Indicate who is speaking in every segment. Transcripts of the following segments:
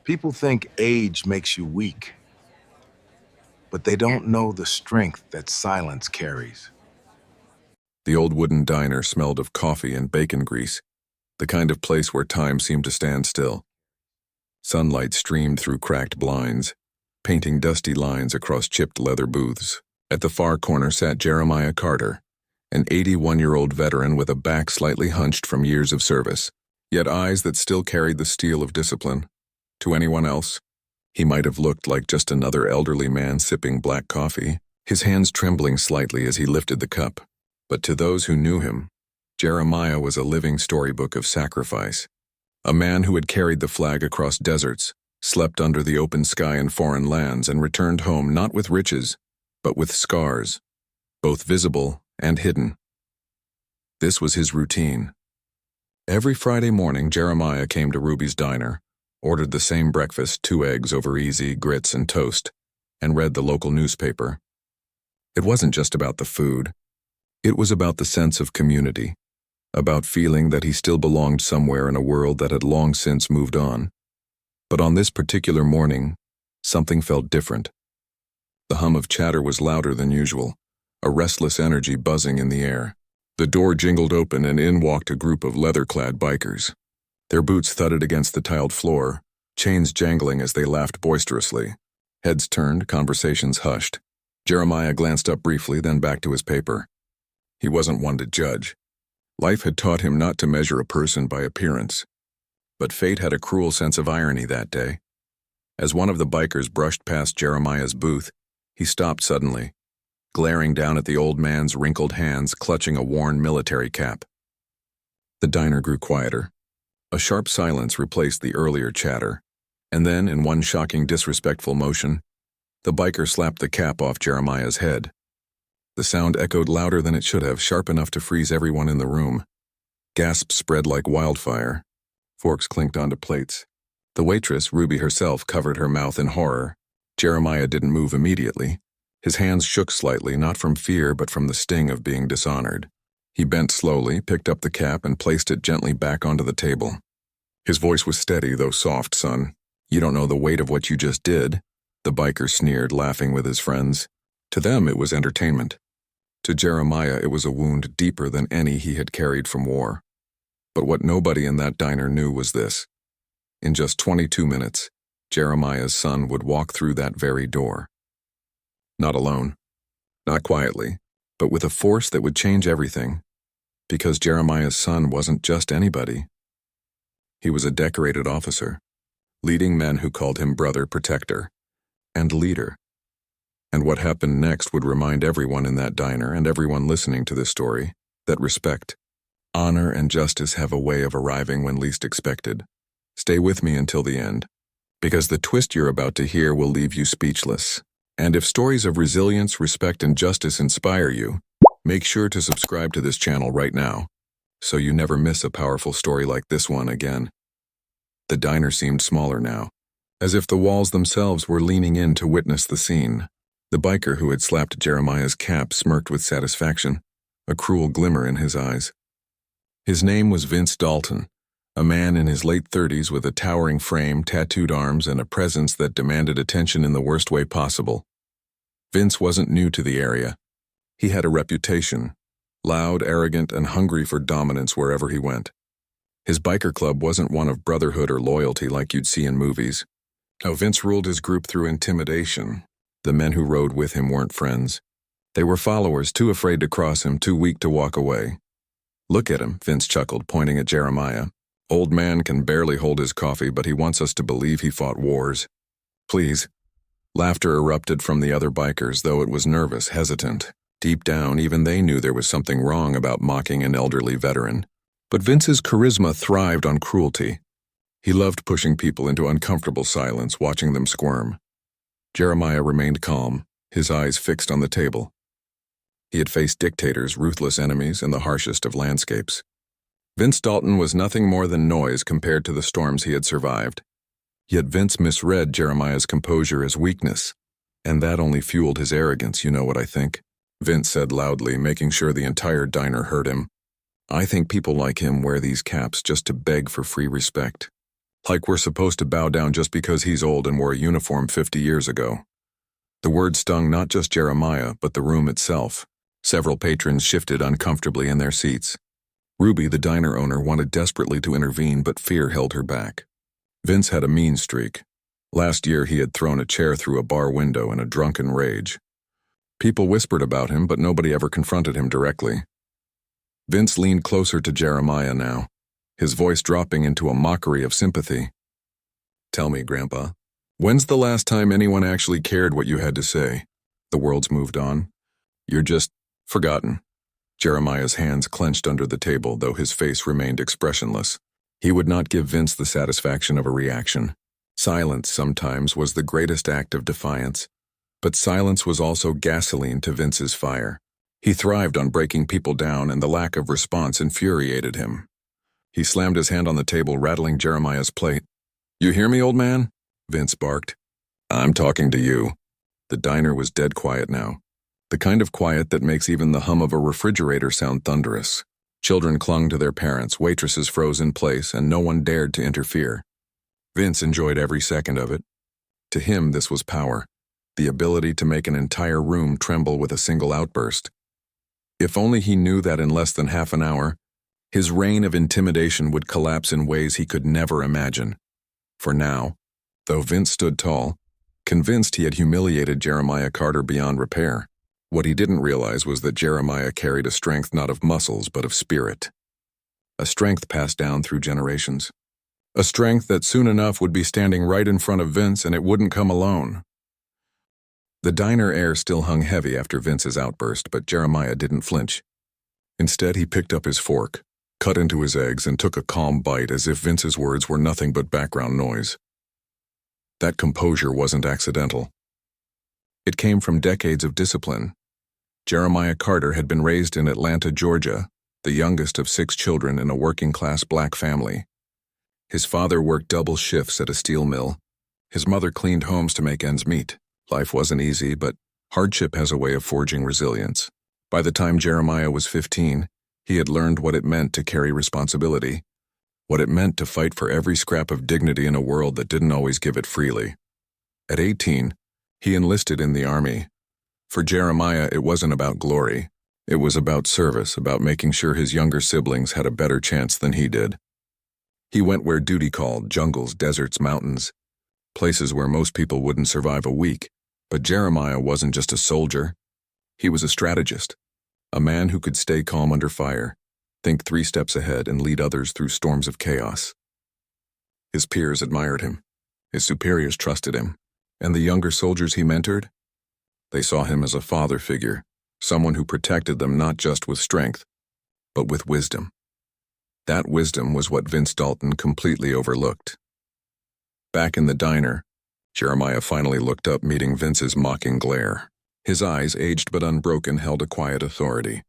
Speaker 1: People think age makes you weak, but they don't know the strength that silence carries.
Speaker 2: The old wooden diner smelled of coffee and bacon grease, the kind of place where time seemed to stand still. Sunlight streamed through cracked blinds, painting dusty lines across chipped leather booths. At the far corner sat Jeremiah Carter, an 81-year-old veteran with a back slightly hunched from years of service, yet eyes that still carried the steel of discipline. To anyone else, he might have looked like just another elderly man sipping black coffee, his hands trembling slightly as he lifted the cup. But to those who knew him, Jeremiah was a living storybook of sacrifice. A man who had carried the flag across deserts, slept under the open sky in foreign lands, and returned home not with riches, but with scars, both visible and hidden. This was his routine. Every Friday morning, Jeremiah came to Ruby's diner, ordered the same breakfast, 2 eggs over easy, grits and toast, and read the local newspaper. It wasn't just about the food. It was about the sense of community, about feeling that he still belonged somewhere in a world that had long since moved on. But on this particular morning, something felt different. The hum of chatter was louder than usual, a restless energy buzzing in the air. The door jingled open and in walked a group of leather-clad bikers. Their boots thudded against the tiled floor, chains jangling as they laughed boisterously. Heads turned, conversations hushed. Jeremiah glanced up briefly, then back to his paper. He wasn't one to judge. Life had taught him not to measure a person by appearance. But fate had a cruel sense of irony that day. As one of the bikers brushed past Jeremiah's booth, he stopped suddenly, glaring down at the old man's wrinkled hands clutching a worn military cap. The diner grew quieter. A sharp silence replaced the earlier chatter, and then, in one shocking disrespectful motion, the biker slapped the cap off Jeremiah's head. The sound echoed louder than it should have, sharp enough to freeze everyone in the room. Gasps spread like wildfire. Forks clinked onto plates. The waitress, Ruby herself, covered her mouth in horror. Jeremiah didn't move immediately. His hands shook slightly, not from fear but from the sting of being dishonored. He bent slowly, picked up the cap, and placed it gently back onto the table. His voice was steady, though soft. "Son, you don't know the weight of what you just did," the biker sneered, laughing with his friends. To them, it was entertainment. To Jeremiah, it was a wound deeper than any he had carried from war. But what nobody in that diner knew was this. In just 22 minutes, Jeremiah's son would walk through that very door. Not alone, not quietly, but with a force that would change everything. Because Jeremiah's son wasn't just anybody. He was a decorated officer, leading men who called him brother, protector, and leader. And what happened next would remind everyone in that diner and everyone listening to this story that respect, honor, and justice have a way of arriving when least expected. Stay with me until the end, because the twist you're about to hear will leave you speechless. And if stories of resilience, respect, and justice inspire you, make sure to subscribe to this channel right now, so you never miss a powerful story like this one again. The diner seemed smaller now, as if the walls themselves were leaning in to witness the scene. The biker who had slapped Jeremiah's cap smirked with satisfaction, a cruel glimmer in his eyes. His name was Vince Dalton, a man in his late 30s with a towering frame, tattooed arms, and a presence that demanded attention in the worst way possible. Vince wasn't new to the area. He had a reputation, loud, arrogant, and hungry for dominance wherever he went. His biker club wasn't one of brotherhood or loyalty like you'd see in movies. No, Vince ruled his group through intimidation. The men who rode with him weren't friends. They were followers, too afraid to cross him, too weak to walk away. "Look at him," Vince chuckled, pointing at Jeremiah. "Old man can barely hold his coffee, but he wants us to believe he fought wars." "Please." Laughter erupted from the other bikers, though it was nervous, hesitant. Deep down, even they knew there was something wrong about mocking an elderly veteran. But Vince's charisma thrived on cruelty. He loved pushing people into uncomfortable silence, watching them squirm. Jeremiah remained calm, his eyes fixed on the table. He had faced dictators, ruthless enemies, and the harshest of landscapes. Vince Dalton was nothing more than noise compared to the storms he had survived. Yet Vince misread Jeremiah's composure as weakness, and that only fueled his arrogance, you know what I think? Vince said loudly, making sure the entire diner heard him. "I think people like him wear these caps just to beg for free respect. Like we're supposed to bow down just because he's old and wore a uniform 50 years ago. The word stung not just Jeremiah, but the room itself. Several patrons shifted uncomfortably in their seats. Ruby, the diner owner, wanted desperately to intervene, but fear held her back. Vince had a mean streak. Last year he had thrown a chair through a bar window in a drunken rage. People whispered about him, but nobody ever confronted him directly. Vince leaned closer to Jeremiah now, his voice dropping into a mockery of sympathy. "Tell me, Grandpa, when's the last time anyone actually cared what you had to say? The world's moved on. You're just forgotten." Jeremiah's hands clenched under the table, though his face remained expressionless. He would not give Vince the satisfaction of a reaction. Silence sometimes was the greatest act of defiance, but silence was also gasoline to Vince's fire. He thrived on breaking people down, and the lack of response infuriated him. He slammed his hand on the table, rattling Jeremiah's plate. "You hear me, old man?" Vince barked. "I'm talking to you." The diner was dead quiet now. The kind of quiet that makes even the hum of a refrigerator sound thunderous. Children clung to their parents, waitresses froze in place, and no one dared to interfere. Vince enjoyed every second of it. To him, this was power, the ability to make an entire room tremble with a single outburst. If only he knew that in less than half an hour, his reign of intimidation would collapse in ways he could never imagine. For now, though Vince stood tall, convinced he had humiliated Jeremiah Carter beyond repair, what he didn't realize was that Jeremiah carried a strength not of muscles but of spirit. A strength passed down through generations. A strength that soon enough would be standing right in front of Vince, and it wouldn't come alone. The diner air still hung heavy after Vince's outburst, but Jeremiah didn't flinch. Instead, he picked up his fork, cut into his eggs, and took a calm bite as if Vince's words were nothing but background noise. That composure wasn't accidental. It came from decades of discipline. Jeremiah Carter had been raised in Atlanta, Georgia, the youngest of 6 children in a working-class black family. His father worked double shifts at a steel mill. His mother cleaned homes to make ends meet. Life wasn't easy, but hardship has a way of forging resilience. By the time Jeremiah was 15, he had learned what it meant to carry responsibility, what it meant to fight for every scrap of dignity in a world that didn't always give it freely. At 18, he enlisted in the army. For Jeremiah, it wasn't about glory. It was about service, about making sure his younger siblings had a better chance than he did. He went where duty called, jungles, deserts, mountains, places where most people wouldn't survive a week. But Jeremiah wasn't just a soldier. He was a strategist, a man who could stay calm under fire, think 3 steps ahead, and lead others through storms of chaos. His peers admired him. His superiors trusted him. And the younger soldiers he mentored? They saw him as a father figure, someone who protected them not just with strength, but with wisdom. That wisdom was what Vince Dalton completely overlooked. Back in the diner, Jeremiah finally looked up, meeting Vince's mocking glare. His eyes, aged but unbroken, held a quiet authority.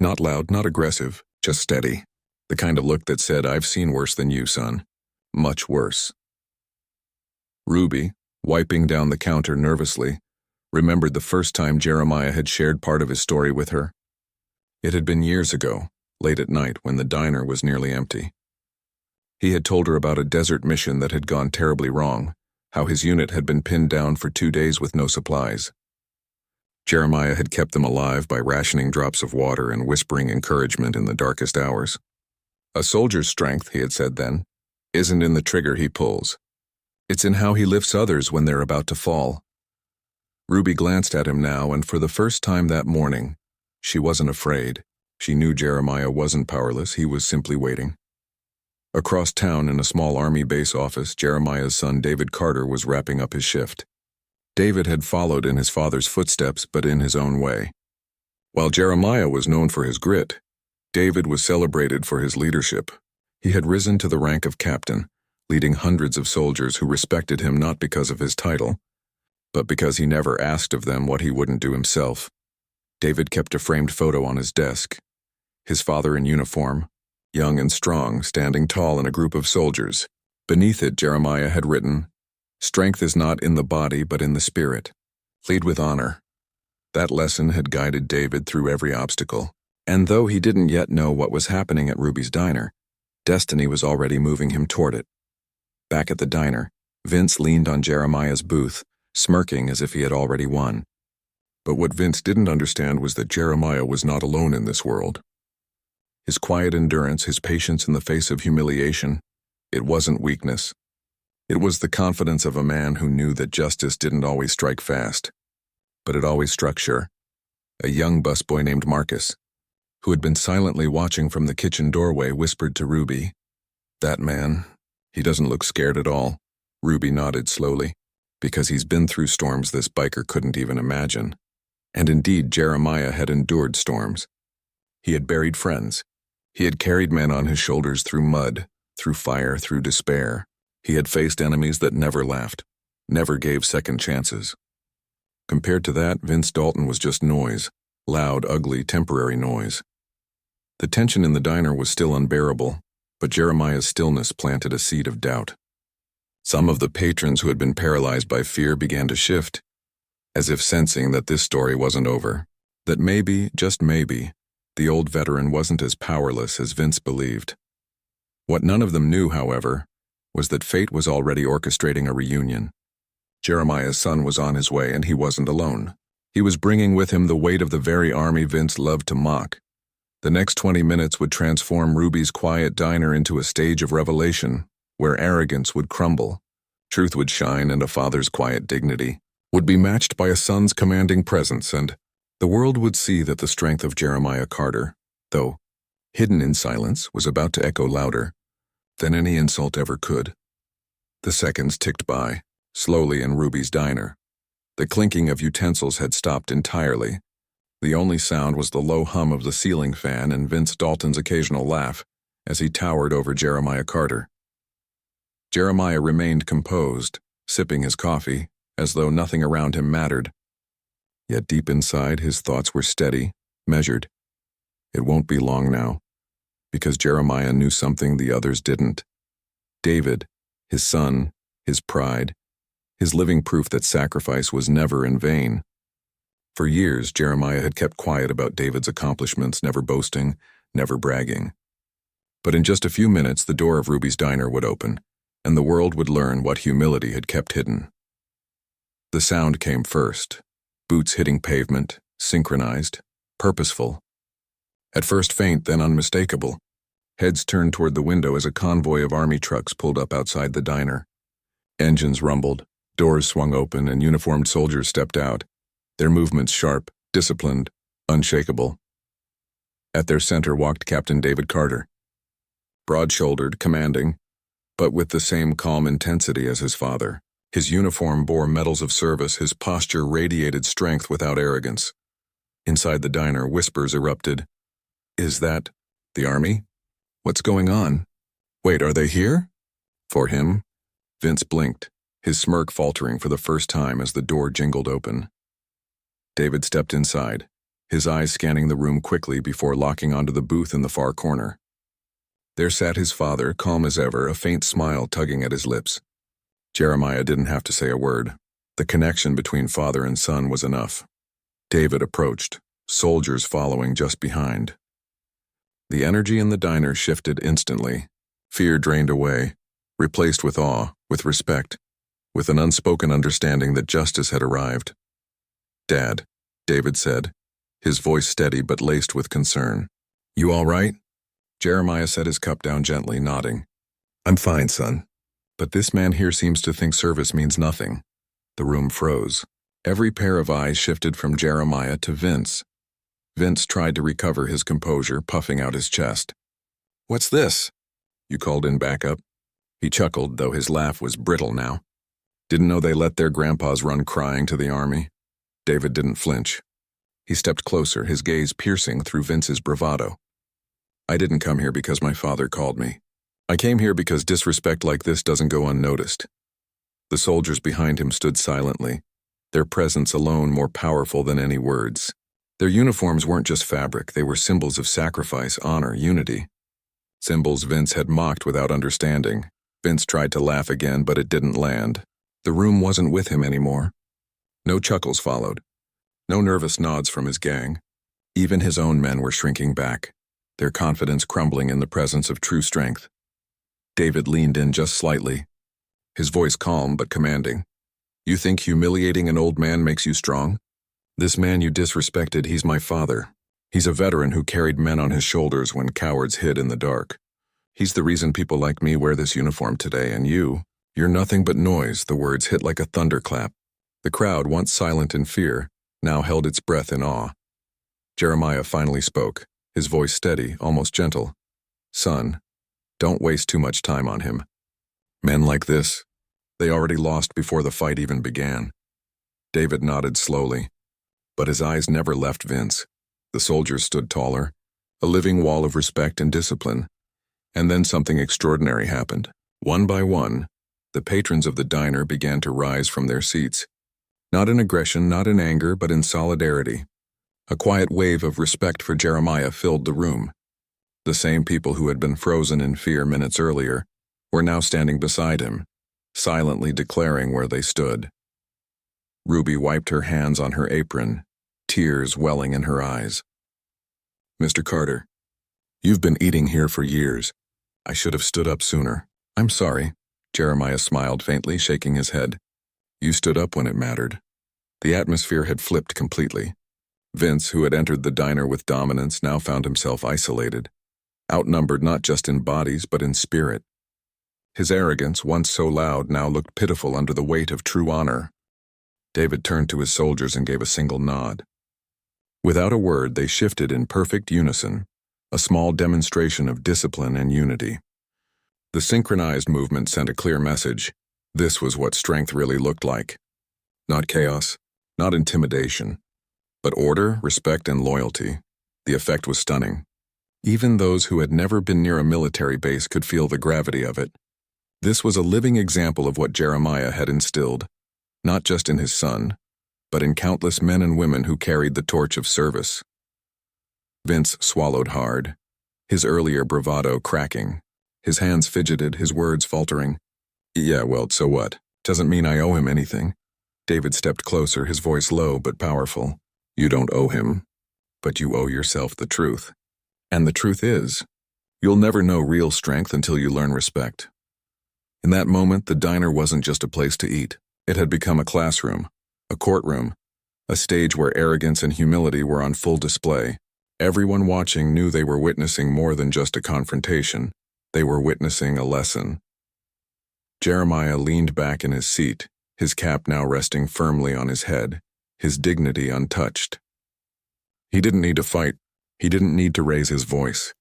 Speaker 2: Not loud, not aggressive, just steady. The kind of look that said, "I've seen worse than you, son. Much worse." Ruby, wiping down the counter nervously, remembered the first time Jeremiah had shared part of his story with her. It had been years ago, late at night when the diner was nearly empty. He had told her about a desert mission that had gone terribly wrong, how his unit had been pinned down for 2 days with no supplies. Jeremiah had kept them alive by rationing drops of water and whispering encouragement in the darkest hours. "A soldier's strength," he had said then, "isn't in the trigger he pulls. It's in how he lifts others when they're about to fall." Ruby glanced at him now, and for the first time that morning, she wasn't afraid. She knew Jeremiah wasn't powerless, he was simply waiting. Across town in a small army base office, Jeremiah's son David Carter was wrapping up his shift. David had followed in his father's footsteps, but in his own way. While Jeremiah was known for his grit, David was celebrated for his leadership. He had risen to the rank of captain, leading hundreds of soldiers who respected him not because of his title, but because he never asked of them what he wouldn't do himself. David kept a framed photo on his desk. His father in uniform, young and strong, standing tall in a group of soldiers. Beneath it, Jeremiah had written, "Strength is not in the body, but in the spirit. Lead with honor." That lesson had guided David through every obstacle. And though he didn't yet know what was happening at Ruby's diner, destiny was already moving him toward it. Back at the diner, Vince leaned on Jeremiah's booth, smirking as if he had already won. But what Vince didn't understand was that Jeremiah was not alone in this world. His quiet endurance, his patience in the face of humiliation, it wasn't weakness. It was the confidence of a man who knew that justice didn't always strike fast, but it always struck sure. A young busboy named Marcus, who had been silently watching from the kitchen doorway, whispered to Ruby, "That man, he doesn't look scared at all." Ruby nodded slowly, because he's been through storms this biker couldn't even imagine. And indeed, Jeremiah had endured storms. He had buried friends. He had carried men on his shoulders through mud, through fire, through despair. He had faced enemies that never laughed, never gave second chances. Compared to that, Vince Dalton was just noise, loud, ugly, temporary noise. The tension in the diner was still unbearable, but Jeremiah's stillness planted a seed of doubt. Some of the patrons who had been paralyzed by fear began to shift, as if sensing that this story wasn't over, that maybe, just maybe, the old veteran wasn't as powerless as Vince believed. What none of them knew, however, was that fate was already orchestrating a reunion. Jeremiah's son was on his way, and he wasn't alone. He was bringing with him the weight of the very army Vince loved to mock. The next 20 minutes would transform Ruby's quiet diner into a stage of revelation, where arrogance would crumble, truth would shine, and a father's quiet dignity would be matched by a son's commanding presence, and the world would see that the strength of Jeremiah Carter, though hidden in silence, was about to echo louder than any insult ever could. The seconds ticked by, slowly in Ruby's diner. The clinking of utensils had stopped entirely. The only sound was the low hum of the ceiling fan and Vince Dalton's occasional laugh as he towered over Jeremiah Carter. Jeremiah remained composed, sipping his coffee, as though nothing around him mattered. Yet deep inside, his thoughts were steady, measured. It won't be long now, because Jeremiah knew something the others didn't. David, his son, his pride, his living proof that sacrifice was never in vain. For years, Jeremiah had kept quiet about David's accomplishments, never boasting, never bragging. But in just a few minutes, the door of Ruby's diner would open, and the world would learn what humility had kept hidden. The sound came first, boots hitting pavement, synchronized, purposeful. At first faint, then unmistakable. Heads turned toward the window as a convoy of army trucks pulled up outside the diner. Engines rumbled, doors swung open, and uniformed soldiers stepped out, their movements sharp, disciplined, unshakable. At their center walked Captain David Carter, broad-shouldered, commanding, but with the same calm intensity as his father. His uniform bore medals of service, his posture radiated strength without arrogance. Inside the diner, whispers erupted. "Is that the army? What's going on? Wait, are they here?" For him, Vince blinked, his smirk faltering for the first time as the door jingled open. David stepped inside, his eyes scanning the room quickly before locking onto the booth in the far corner. There sat his father, calm as ever, a faint smile tugging at his lips. Jeremiah didn't have to say a word. The connection between father and son was enough. David approached, soldiers following just behind. The energy in the diner shifted instantly. Fear drained away, replaced with awe, with respect, with an unspoken understanding that justice had arrived. "Dad," David said, his voice steady but laced with concern. "You all right?" Jeremiah set his cup down gently, nodding. "I'm fine, son. But this man here seems to think service means nothing." The room froze. Every pair of eyes shifted from Jeremiah to Vince. Vince tried to recover his composure, puffing out his chest. "What's this?" You called in backup. He chuckled, though his laugh was brittle now. "Didn't know they let their grandpas run crying to the army." David didn't flinch. He stepped closer, his gaze piercing through Vince's bravado. "I didn't come here because my father called me. I came here because disrespect like this doesn't go unnoticed." The soldiers behind him stood silently, their presence alone more powerful than any words. Their uniforms weren't just fabric, they were symbols of sacrifice, honor, unity. Symbols Vince had mocked without understanding. Vince tried to laugh again, but it didn't land. The room wasn't with him anymore. No chuckles followed. No nervous nods from his gang. Even his own men were shrinking back, their confidence crumbling in the presence of true strength. David leaned in just slightly, his voice calm but commanding. "You think humiliating an old man makes you strong? This man you disrespected, he's my father. He's a veteran who carried men on his shoulders when cowards hid in the dark. He's the reason people like me wear this uniform today, and you're nothing but noise." The words hit like a thunderclap. The crowd, once silent in fear, now held its breath in awe. Jeremiah finally spoke, his voice steady, almost gentle. "Son, don't waste too much time on him. Men like this, they already lost before the fight even began." David nodded slowly, but his eyes never left Vince. The soldiers stood taller, a living wall of respect and discipline. And then something extraordinary happened. One by one, the patrons of the diner began to rise from their seats. Not in aggression, not in anger, but in solidarity. A quiet wave of respect for Jeremiah filled the room. The same people who had been frozen in fear minutes earlier were now standing beside him, silently declaring where they stood. Ruby wiped her hands on her apron, tears welling in her eyes. "Mr. Carter, you've been eating here for years. I should have stood up sooner." "I'm sorry," Jeremiah smiled faintly, shaking his head. "You stood up when it mattered." The atmosphere had flipped completely. Vince, who had entered the diner with dominance, now found himself isolated, outnumbered not just in bodies but in spirit. His arrogance, once so loud, now looked pitiful under the weight of true honor. David turned to his soldiers and gave a single nod. Without a word, they shifted in perfect unison, a small demonstration of discipline and unity. The synchronized movement sent a clear message. This was what strength really looked like. Not chaos, not intimidation, but order, respect, and loyalty. The effect was stunning. Even those who had never been near a military base could feel the gravity of it. This was a living example of what Jeremiah had instilled, not just in his son, but in countless men and women who carried the torch of service. Vince swallowed hard, his earlier bravado cracking. His hands fidgeted, his words faltering. "Yeah, well, so what? Doesn't mean I owe him anything." David stepped closer, his voice low but powerful. "You don't owe him, but you owe yourself the truth. And the truth is, you'll never know real strength until you learn respect." In that moment, the diner wasn't just a place to eat. It had become a classroom, a courtroom, a stage where arrogance and humility were on full display. Everyone watching knew they were witnessing more than just a confrontation. They were witnessing a lesson. Jeremiah leaned back in his seat, his cap now resting firmly on his head, his dignity untouched. He didn't need to fight. He didn't need to raise his voice.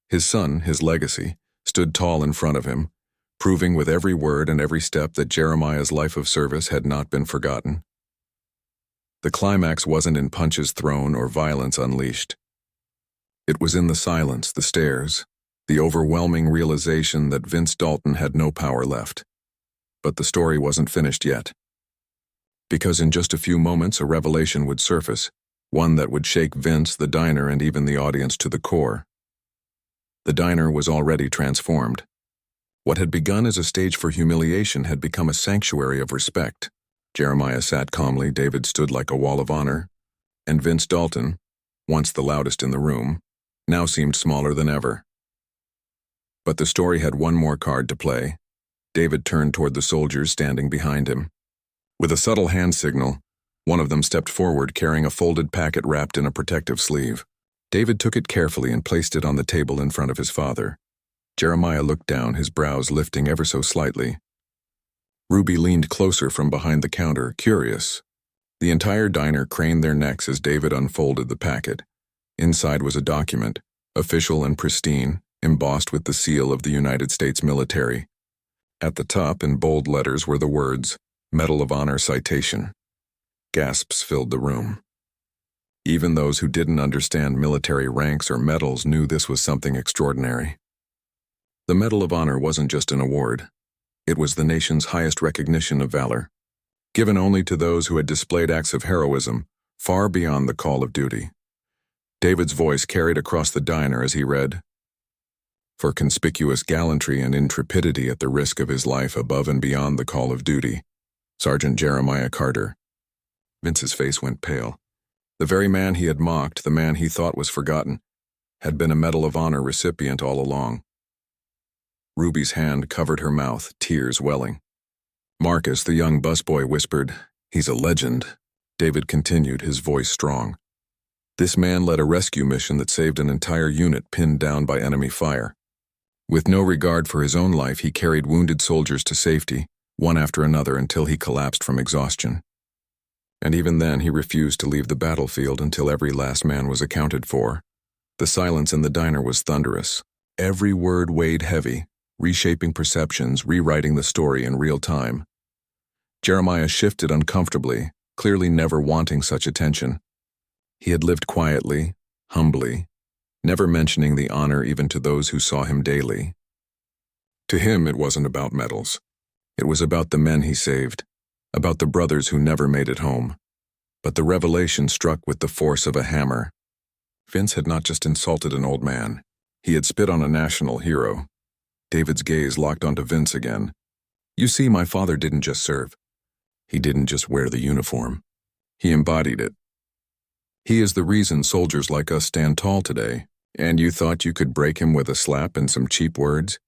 Speaker 2: His son, his legacy, stood tall in front of him, proving with every word and every step that Jeremiah's life of service had not been forgotten. The climax wasn't in punches thrown or violence unleashed. It was in the silence, the stares, the overwhelming realization that Vince Dalton had no power left. But the story wasn't finished yet. Because in just a few moments a revelation would surface, one that would shake Vince, the diner, and even the audience to the core. The diner was already transformed. What had begun as a stage for humiliation had become a sanctuary of respect. Jeremiah sat calmly, David stood like a wall of honor, and Vince Dalton, once the loudest in the room, now seemed smaller than ever. But the story had one more card to play. David turned toward the soldiers standing behind him. With a subtle hand signal, one of them stepped forward carrying a folded packet wrapped in a protective sleeve. David took it carefully and placed it on the table in front of his father. Jeremiah looked down, his brows lifting ever so slightly. Ruby leaned closer from behind the counter, curious. The entire diner craned their necks as David unfolded the packet. Inside was a document, official and pristine, embossed with the seal of the United States military. At the top, in bold letters, were the words, "Medal of Honor Citation." Gasps filled the room. Even those who didn't understand military ranks or medals knew this was something extraordinary. The Medal of Honor wasn't just an award. It was the nation's highest recognition of valor, given only to those who had displayed acts of heroism far beyond the call of duty. David's voice carried across the diner as he read, "For conspicuous gallantry and intrepidity at the risk of his life above and beyond the call of duty, Sergeant Jeremiah Carter." Vince's face went pale. The very man he had mocked, the man he thought was forgotten, had been a Medal of Honor recipient all along. Ruby's hand covered her mouth, tears welling. Marcus, the young busboy, whispered, "He's a legend." David continued, his voice strong. "This man led a rescue mission that saved an entire unit pinned down by enemy fire. With no regard for his own life, he carried wounded soldiers to safety, one after another, until he collapsed from exhaustion. And even then, he refused to leave the battlefield until every last man was accounted for." The silence in the diner was thunderous. Every word weighed heavy, reshaping perceptions, rewriting the story in real time. Jeremiah shifted uncomfortably, clearly never wanting such attention. He had lived quietly, humbly, never mentioning the honor even to those who saw him daily. To him, it wasn't about medals. It was about the men he saved, about the brothers who never made it home. But the revelation struck with the force of a hammer. Vince had not just insulted an old man. He had spit on a national hero. David's gaze locked onto Vince again. "You see, my father didn't just serve. He didn't just wear the uniform. He embodied it. He is the reason soldiers like us stand tall today. And you thought you could break him with a slap and some cheap words?"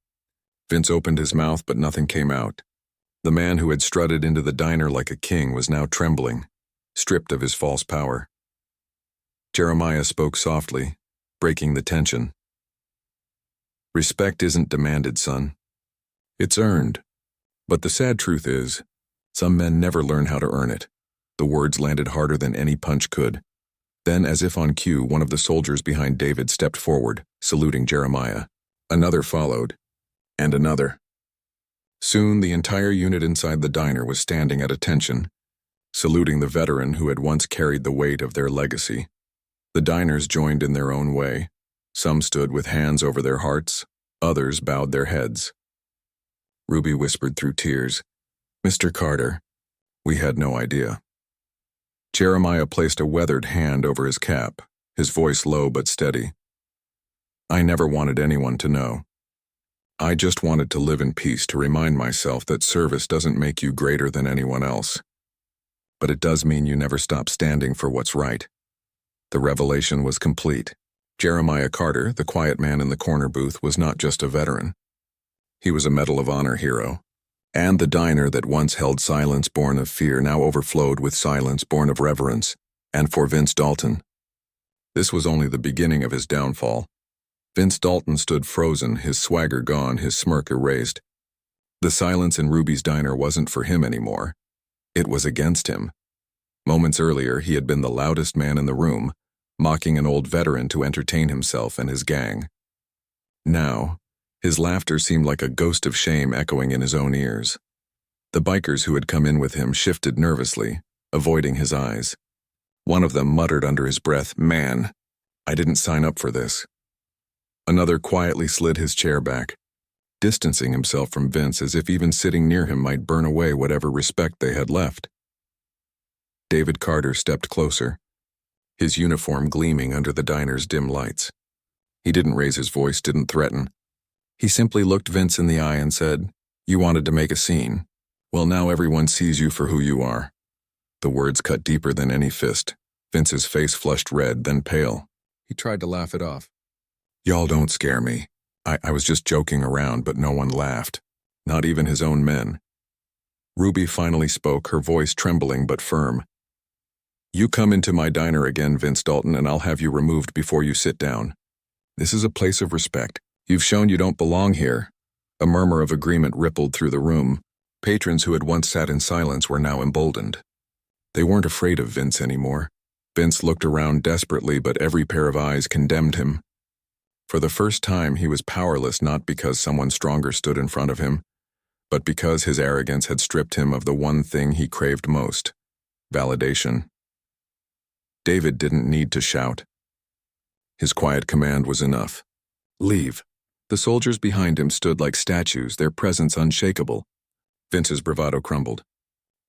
Speaker 2: Vince opened his mouth, but nothing came out. The man who had strutted into the diner like a king was now trembling, stripped of his false power. Jeremiah spoke softly, breaking the tension. "Respect isn't demanded, son. It's earned. But the sad truth is, some men never learn how to earn it." The words landed harder than any punch could. Then, as if on cue, one of the soldiers behind David stepped forward, saluting Jeremiah. Another followed, and another. Soon, the entire unit inside the diner was standing at attention, saluting the veteran who had once carried the weight of their legacy. The diners joined in their own way. Some stood with hands over their hearts, others bowed their heads. Ruby whispered through tears, "Mr. Carter, we had no idea." Jeremiah placed a weathered hand over his cap, his voice low but steady. "I never wanted anyone to know. I just wanted to live in peace, to remind myself that service doesn't make you greater than anyone else. But it does mean you never stop standing for what's right." The revelation was complete. Jeremiah Carter, the quiet man in the corner booth, was not just a veteran. He was a Medal of Honor hero. And the diner that once held silence born of fear now overflowed with silence born of reverence, and for Vince Dalton. This was only the beginning of his downfall. Vince Dalton stood frozen, his swagger gone, his smirk erased. The silence in Ruby's diner wasn't for him anymore. It was against him. Moments earlier, he had been the loudest man in the room, mocking an old veteran to entertain himself and his gang. Now, his laughter seemed like a ghost of shame echoing in his own ears. The bikers who had come in with him shifted nervously, avoiding his eyes. One of them muttered under his breath, "Man, I didn't sign up for this." Another quietly slid his chair back, distancing himself from Vince as if even sitting near him might burn away whatever respect they had left. David Carter stepped closer, his uniform gleaming under the diner's dim lights. He didn't raise his voice, didn't threaten. He simply looked Vince in the eye and said, "You wanted to make a scene. Well, now everyone sees you for who you are." The words cut deeper than any fist. Vince's face flushed red, then pale. He tried to laugh it off. "Y'all don't scare me. I was just joking around," but no one laughed. Not even his own men. Ruby finally spoke, her voice trembling but firm. "You come into my diner again, Vince Dalton, and I'll have you removed before you sit down. This is a place of respect. You've shown you don't belong here." A murmur of agreement rippled through the room. Patrons who had once sat in silence were now emboldened. They weren't afraid of Vince anymore. Vince looked around desperately, but every pair of eyes condemned him. For the first time, he was powerless, not because someone stronger stood in front of him, but because his arrogance had stripped him of the one thing he craved most: validation. David didn't need to shout. His quiet command was enough. "Leave." The soldiers behind him stood like statues, their presence unshakable. Vince's bravado crumbled.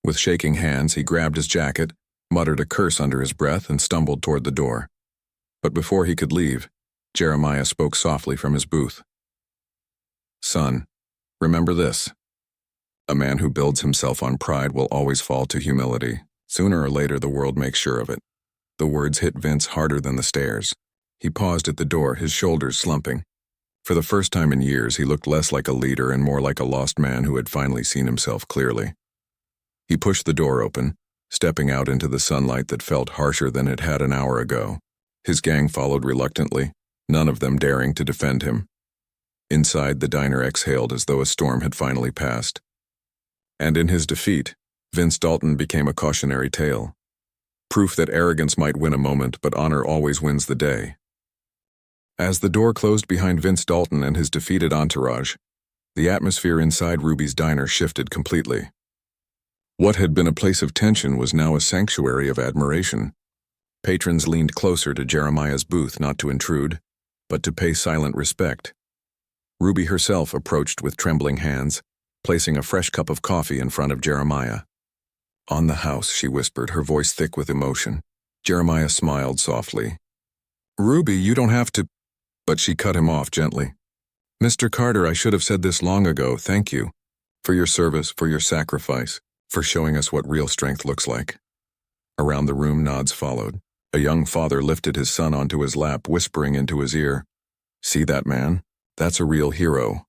Speaker 2: With shaking hands, he grabbed his jacket, muttered a curse under his breath, and stumbled toward the door. But before he could leave, Jeremiah spoke softly from his booth. "Son, remember this. A man who builds himself on pride will always fall to humility. Sooner or later, the world makes sure of it." The words hit Vince harder than the stares. He paused at the door, his shoulders slumping. For the first time in years, he looked less like a leader and more like a lost man who had finally seen himself clearly. He pushed the door open, stepping out into the sunlight that felt harsher than it had an hour ago. His gang followed reluctantly, none of them daring to defend him. Inside, the diner exhaled as though a storm had finally passed. And in his defeat, Vince Dalton became a cautionary tale. Proof that arrogance might win a moment, but honor always wins the day. As the door closed behind Vince Dalton and his defeated entourage, the atmosphere inside Ruby's diner shifted completely. What had been a place of tension was now a sanctuary of admiration. Patrons leaned closer to Jeremiah's booth not to intrude, but to pay silent respect. Ruby herself approached with trembling hands, placing a fresh cup of coffee in front of Jeremiah. "On the house," she whispered, her voice thick with emotion. Jeremiah smiled softly. "Ruby, you don't have to—" But she cut him off gently. "Mr. Carter, I should have said this long ago. Thank you. For your service, for your sacrifice, for showing us what real strength looks like." Around the room, nods followed. A young father lifted his son onto his lap, whispering into his ear, "See that man? That's a real hero."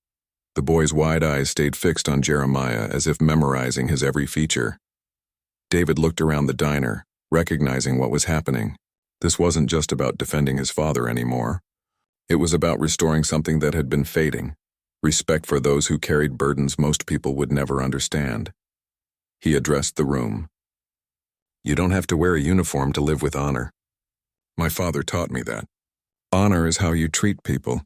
Speaker 2: The boy's wide eyes stayed fixed on Jeremiah, as if memorizing his every feature. David looked around the diner, recognizing what was happening. This wasn't just about defending his father anymore. It was about restoring something that had been fading, respect for those who carried burdens most people would never understand. He addressed the room. "You don't have to wear a uniform to live with honor. My father taught me that. Honor is how you treat people.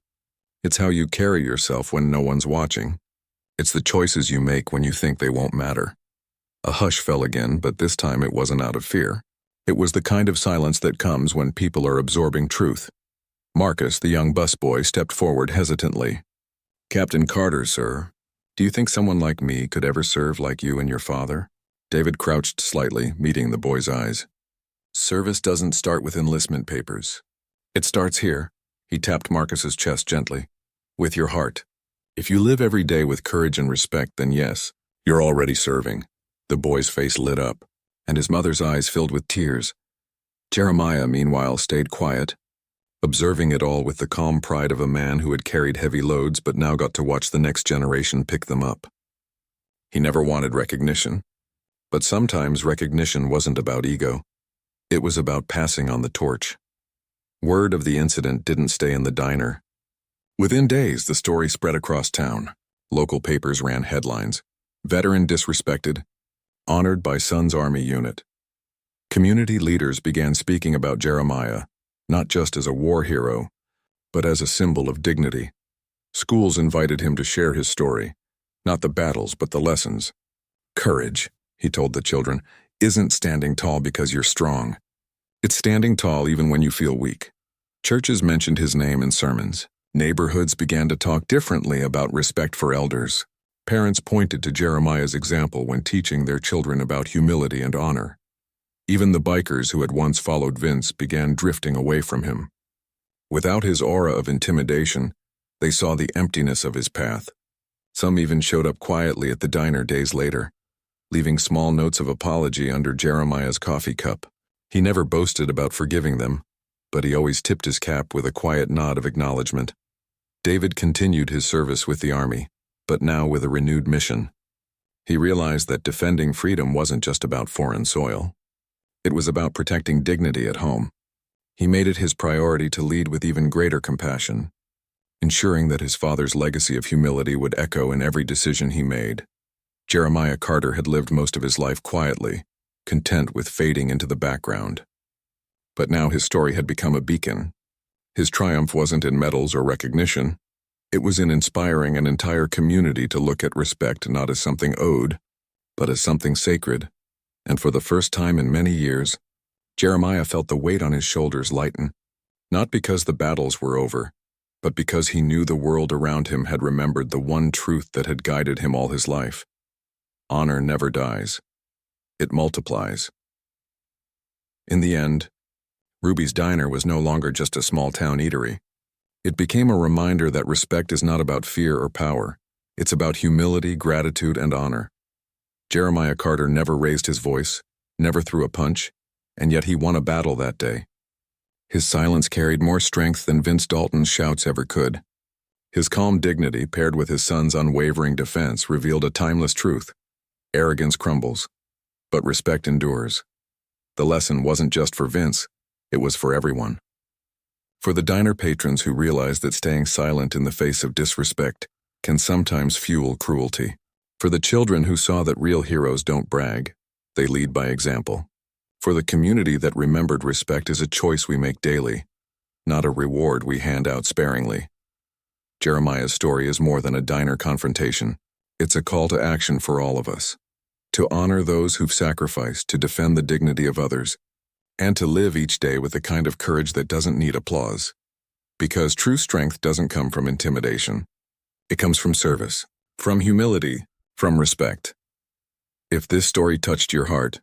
Speaker 2: It's how you carry yourself when no one's watching. It's the choices you make when you think they won't matter." A hush fell again, but this time it wasn't out of fear. It was the kind of silence that comes when people are absorbing truth. Marcus, the young busboy, stepped forward hesitantly. "Captain Carter, sir, do you think someone like me could ever serve like you and your father?" David crouched slightly, meeting the boy's eyes. "Service doesn't start with enlistment papers. It starts here," he tapped Marcus's chest gently, "with your heart. If you live every day with courage and respect, then yes, you're already serving." The boy's face lit up, and his mother's eyes filled with tears. Jeremiah, meanwhile, stayed quiet, observing it all with the calm pride of a man who had carried heavy loads but now got to watch the next generation pick them up. He never wanted recognition, but sometimes recognition wasn't about ego. It was about passing on the torch. Word of the incident didn't stay in the diner. Within days, the story spread across town. Local papers ran headlines. "Veteran disrespected, honored by son's army unit." Community leaders began speaking about Jeremiah, not just as a war hero, but as a symbol of dignity. Schools invited him to share his story, not the battles, but the lessons. "Courage," he told the children, "isn't standing tall because you're strong. It's standing tall even when you feel weak." Churches mentioned his name in sermons. Neighborhoods began to talk differently about respect for elders. Parents pointed to Jeremiah's example when teaching their children about humility and honor. Even the bikers who had once followed Vince began drifting away from him. Without his aura of intimidation, they saw the emptiness of his path. Some even showed up quietly at the diner days later, leaving small notes of apology under Jeremiah's coffee cup. He never boasted about forgiving them, but he always tipped his cap with a quiet nod of acknowledgement. David continued his service with the army, but now with a renewed mission. He realized that defending freedom wasn't just about foreign soil. It was about protecting dignity at home. He made it his priority to lead with even greater compassion, ensuring that his father's legacy of humility would echo in every decision he made. Jeremiah Carter had lived most of his life quietly, content with fading into the background. But now his story had become a beacon. His triumph wasn't in medals or recognition. It was in inspiring an entire community to look at respect not as something owed, but as something sacred. And for the first time in many years, Jeremiah felt the weight on his shoulders lighten, not because the battles were over, but because he knew the world around him had remembered the one truth that had guided him all his life. Honor never dies. It multiplies. In the end, Ruby's Diner was no longer just a small-town eatery. It became a reminder that respect is not about fear or power. It's about humility, gratitude, and honor. Jeremiah Carter never raised his voice, never threw a punch, and yet he won a battle that day. His silence carried more strength than Vince Dalton's shouts ever could. His calm dignity, paired with his son's unwavering defense, revealed a timeless truth. Arrogance crumbles, But respect endures. The lesson wasn't just for Vince, it was for everyone. For the diner patrons who realized that staying silent in the face of disrespect can sometimes fuel cruelty. For the children who saw that real heroes don't brag, they lead by example. For the community that remembered respect is a choice we make daily, not a reward we hand out sparingly. Jeremiah's story is more than a diner confrontation. It's a call to action for all of us. To honor those who've sacrificed to defend the dignity of others, and to live each day with the kind of courage that doesn't need applause. Because true strength doesn't come from intimidation. It comes from service, from humility, from respect. If this story touched your heart,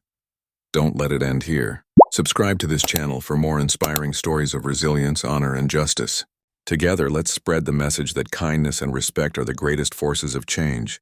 Speaker 2: don't let it end here. Subscribe to this channel for more inspiring stories of resilience, honor, and justice. Together, let's spread the message that kindness and respect are the greatest forces of change.